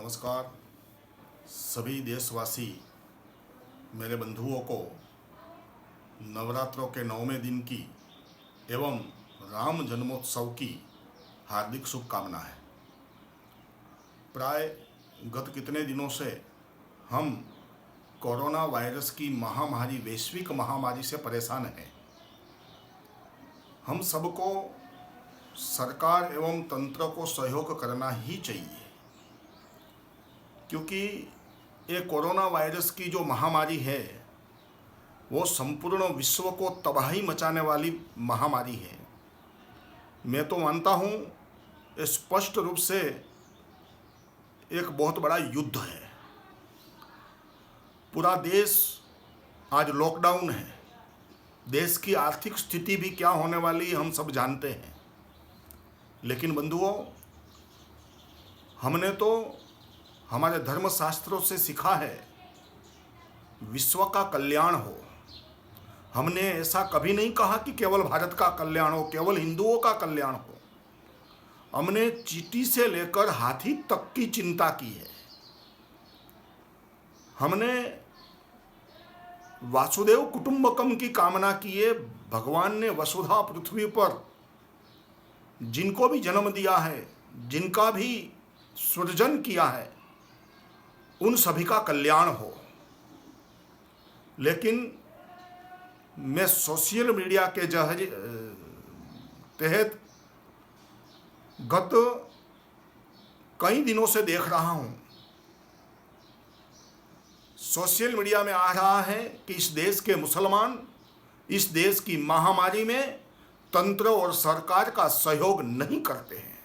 नमस्कार सभी देशवासी मेरे बंधुओं को नवरात्रों के 9वें दिन की एवं राम जन्मोत्सव की हार्दिक शुभकामना है। प्राय गत कितने दिनों से हम कोरोना वायरस की महामारी, वैश्विक महामारी से परेशान हैं। हम सबको सरकार एवं तंत्र को सहयोग करना ही चाहिए, क्योंकि ये कोरोना वायरस की जो महामारी है वो संपूर्ण विश्व को तबाही मचाने वाली महामारी है। मैं तो मानता हूँ ये स्पष्ट रूप से एक बहुत बड़ा युद्ध है। पूरा देश आज लॉकडाउन है। देश की आर्थिक स्थिति भी क्या होने वाली हम सब जानते हैं। लेकिन बंधुओं, हमने तो हमारे धर्मशास्त्रों से सीखा है विश्व का कल्याण हो। हमने ऐसा कभी नहीं कहा कि केवल भारत का कल्याण हो, केवल हिंदुओं का कल्याण हो। हमने चींटी से लेकर हाथी तक की चिंता की है। हमने वासुदेव कुटुंबकम की कामना की है। भगवान ने वसुधा पृथ्वी पर जिनको भी जन्म दिया है, जिनका भी सृजन किया है, उन सभी का कल्याण हो। लेकिन मैं सोशल मीडिया के तहत गत कई दिनों से देख रहा हूं, सोशल मीडिया में आ रहा है कि इस देश के मुसलमान इस देश की महामारी में तंत्र और सरकार का सहयोग नहीं करते हैं।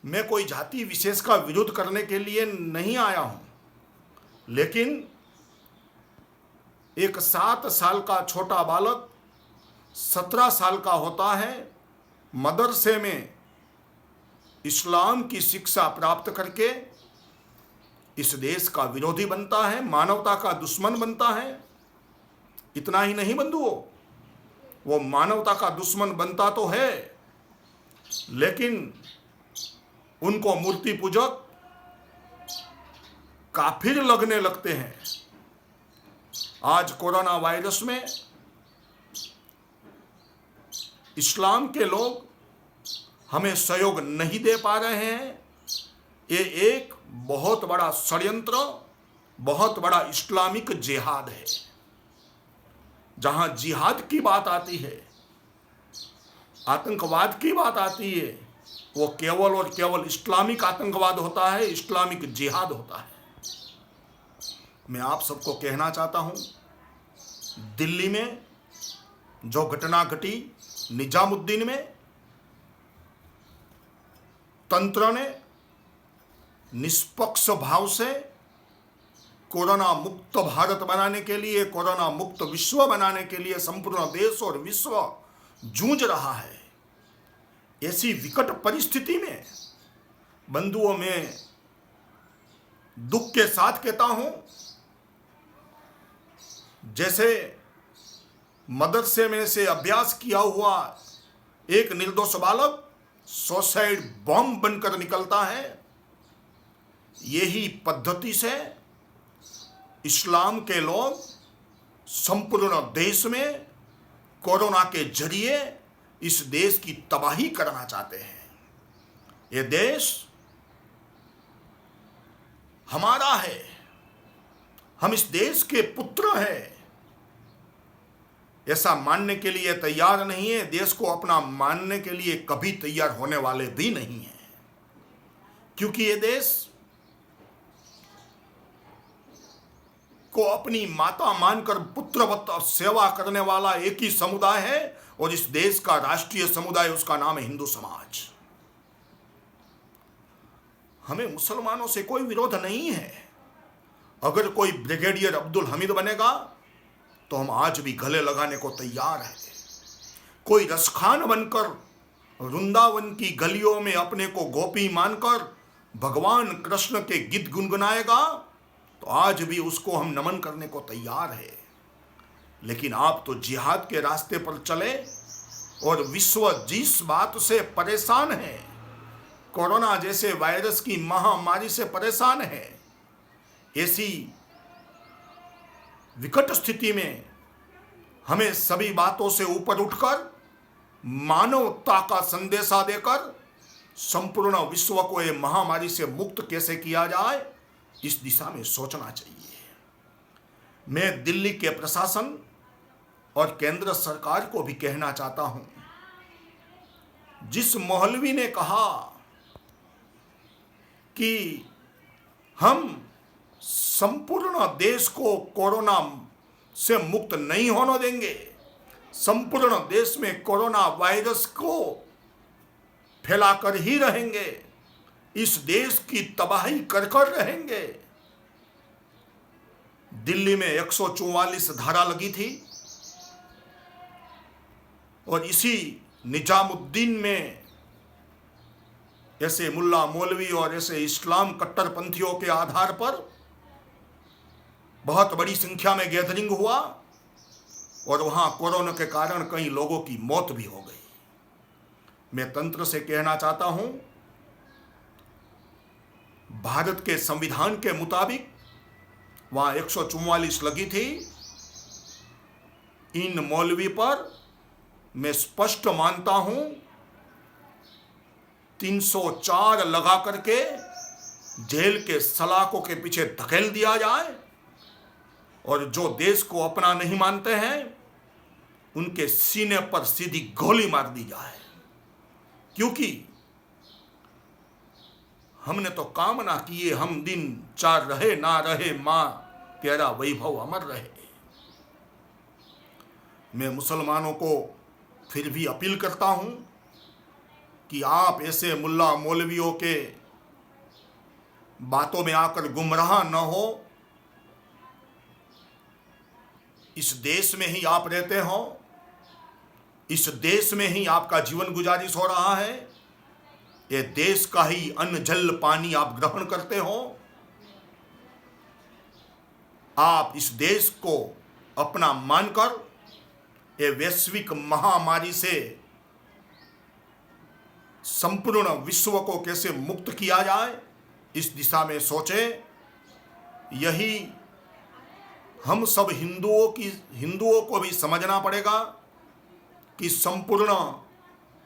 मैं कोई जाति विशेष का विरोध करने के लिए नहीं आया हूं, लेकिन एक 7 साल का छोटा बालक 17 साल का होता है, मदरसे में इस्लाम की शिक्षा प्राप्त करके इस देश का विरोधी बनता है, मानवता का दुश्मन बनता है। इतना ही नहीं बंधुओं, वो मानवता का दुश्मन बनता तो है, लेकिन उनको मूर्ति पूजक काफिर लगने लगते हैं। आज कोरोना वायरस में इस्लाम के लोग हमें सहयोग नहीं दे पा रहे हैं। ये एक बहुत बड़ा षड्यंत्र, बहुत बड़ा इस्लामिक जिहाद है। जहां जिहाद की बात आती है, आतंकवाद की बात आती है, वो केवल और केवल इस्लामिक आतंकवाद होता है, इस्लामिक जिहाद होता है। मैं आप सबको कहना चाहता हूं, दिल्ली में जो घटना घटी निजामुद्दीन में, तंत्र ने निष्पक्ष भाव से कोरोना मुक्त भारत बनाने के लिए, कोरोना मुक्त विश्व बनाने के लिए संपूर्ण देश और विश्व जूझ रहा है। ऐसी विकट परिस्थिति में बंधुओं, में दुख के साथ कहता हूं, जैसे मदरसे में से अभ्यास किया हुआ एक निर्दोष बालक सुसाइड बॉम्ब बनकर निकलता है, यही पद्धति से इस्लाम के लोग संपूर्ण देश में कोरोना के जरिए इस देश की तबाही करना चाहते हैं। ये देश हमारा है, हम इस देश के पुत्र हैं। ऐसा मानने के लिए तैयार नहीं है, देश को अपना मानने के लिए कभी तैयार होने वाले भी नहीं हैं। क्योंकि ये देश को अपनी माता मानकर पुत्रवत सेवा करने वाला एक ही समुदाय है, और इस देश का राष्ट्रीय समुदाय, उसका नाम है हिंदू समाज। हमें मुसलमानों से कोई विरोध नहीं है। अगर कोई ब्रिगेडियर अब्दुल हमीद बनेगा तो हम आज भी गले लगाने को तैयार हैं। कोई रसखान बनकर वृंदावन की गलियों में अपने को गोपी मानकर भगवान कृष्ण के गीत गुनगुनाएगा तो आज भी उसको हम नमन करने को तैयार है। लेकिन आप तो जिहाद के रास्ते पर चले, और विश्व जिस बात से परेशान है, कोरोना जैसे वायरस की महामारी से परेशान है। ऐसी विकट स्थिति में हमें सभी बातों से ऊपर उठकर मानवता का संदेशा देकर संपूर्ण विश्व को ये महामारी से मुक्त कैसे किया जाए, इस दिशा में सोचना चाहिए। मैं दिल्ली के प्रशासन और केंद्र सरकार को भी कहना चाहता हूं, जिस मौलवी ने कहा कि हम संपूर्ण देश को कोरोना से मुक्त नहीं होने देंगे, संपूर्ण देश में कोरोना वायरस को फैलाकर ही रहेंगे, इस देश की तबाही कर रहेंगे। दिल्ली में 144 धारा लगी थी और इसी निजामुद्दीन में ऐसे मुल्ला मौलवी और ऐसे इस्लाम कट्टरपंथियों के आधार पर बहुत बड़ी संख्या में गैदरिंग हुआ और वहां कोरोना के कारण कई लोगों की मौत भी हो गई। मैं तंत्र से कहना चाहता हूं, भारत के संविधान के मुताबिक वहां 144 लगी थी। इन मौलवी पर मैं स्पष्ट मानता हूं 304 लगा करके जेल के सलाखों के पीछे धकेल दिया जाए और जो देश को अपना नहीं मानते हैं उनके सीने पर सीधी गोली मार दी जाए, क्योंकि हमने तो कामना की हम दिन चार रहे ना रहे, मां तेरा वैभव अमर रहे। मैं मुसलमानों को फिर भी अपील करता हूं कि आप ऐसे मुल्ला मौलवियों के बातों में आकर गुमराह न हो। इस देश में ही आप रहते हो, इस देश में ही आपका जीवन गुजारिश हो रहा है, ये देश का ही अन्न जल पानी आप ग्रहण करते हो। आप इस देश को अपना मानकर ये वैश्विक महामारी से संपूर्ण विश्व को कैसे मुक्त किया जाए, इस दिशा में सोचें। यही हम सब हिंदुओं को भी समझना पड़ेगा कि संपूर्ण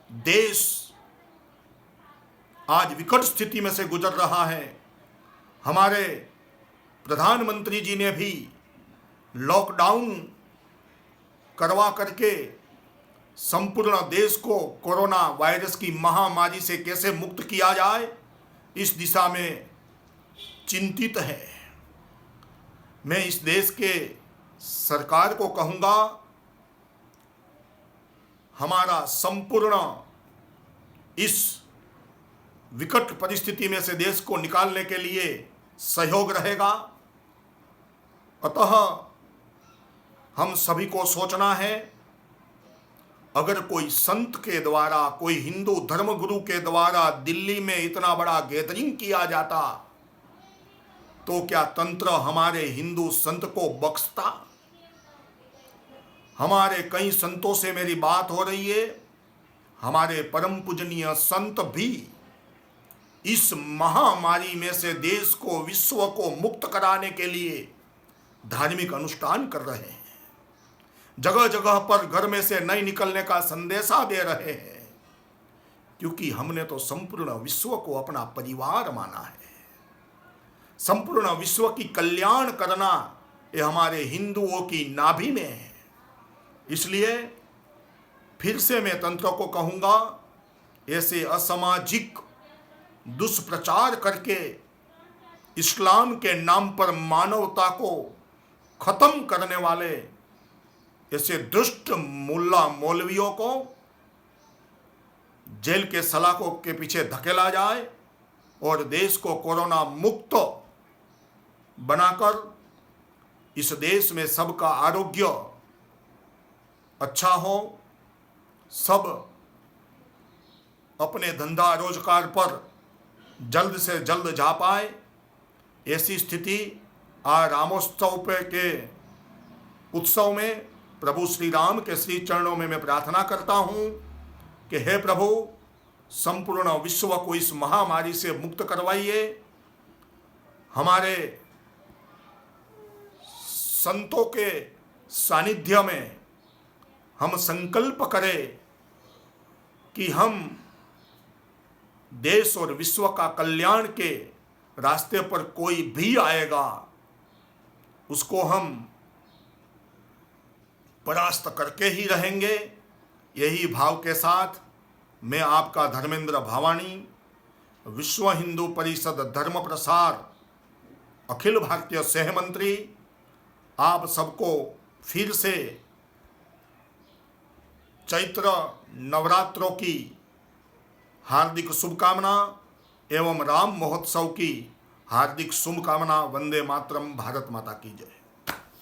देश आज विकट स्थिति में से गुजर रहा है। हमारे प्रधानमंत्री जी ने भी लॉकडाउन करवा करके संपूर्ण देश को कोरोना वायरस की महामारी से कैसे मुक्त किया जाए, इस दिशा में चिंतित है। मैं इस देश के सरकार को कहूँगा, हमारा संपूर्ण इस विकट परिस्थिति में से देश को निकालने के लिए सहयोग रहेगा। अतः हम सभी को सोचना है, अगर कोई संत के द्वारा, कोई हिंदू धर्मगुरु के द्वारा दिल्ली में इतना बड़ा गैदरिंग किया जाता तो क्या तंत्र हमारे हिंदू संत को बख्शता? हमारे कई संतों से मेरी बात हो रही है, हमारे परम पूजनीय संत भी इस महामारी में से देश को, विश्व को मुक्त कराने के लिए धार्मिक अनुष्ठान कर रहे हैं। जगह जगह पर घर में से नहीं निकलने का संदेशा दे रहे हैं, क्योंकि हमने तो संपूर्ण विश्व को अपना परिवार माना है। संपूर्ण विश्व की कल्याण करना ये हमारे हिंदुओं की नाभि में है। इसलिए फिर से मैं तंत्र को कहूँगा, ऐसे असामाजिक दुष्प्रचार करके इस्लाम के नाम पर मानवता को खत्म करने वाले ऐसे दुष्ट मुल्ला मौलवियों को जेल के सलाखों के पीछे धकेला जाए और देश को कोरोना मुक्त बनाकर इस देश में सबका आरोग्य अच्छा हो, सब अपने धंधा रोजगार पर जल्द से जल्द जा पाए। ऐसी स्थिति आज रामोत्सव के उत्सव में प्रभु श्री राम के श्री चरणों में मैं प्रार्थना करता हूँ कि हे प्रभु, संपूर्ण विश्व को इस महामारी से मुक्त करवाइए। हमारे संतों के सानिध्य में हम संकल्प करें कि हम देश और विश्व का कल्याण के रास्ते पर कोई भी आएगा उसको हम परास्त करके ही रहेंगे। यही भाव के साथ मैं आपका धर्मेंद्र भावाणी, विश्व हिंदू परिषद धर्म प्रसार अखिल भारतीय सह मंत्री, आप सबको फिर से चैत्र नवरात्रों की हार्दिक शुभकामना एवं राम महोत्सव की हार्दिक शुभकामना। वंदे मातरम। भारत माता की जय।